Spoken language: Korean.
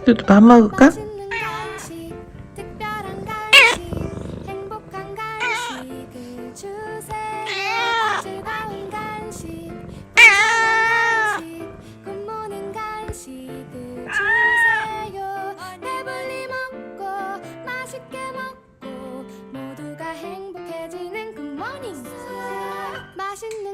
그래도 밥 먹을까? 맛있는 간식, 특별한 간식, 행복한 간식을 주세요. 즐거운 간식, 맛있는 간식, 굿모닝 간식을 주세요. 배불리 먹고 맛있게 먹고 모두가 행복해지는 굿모닝. 맛있는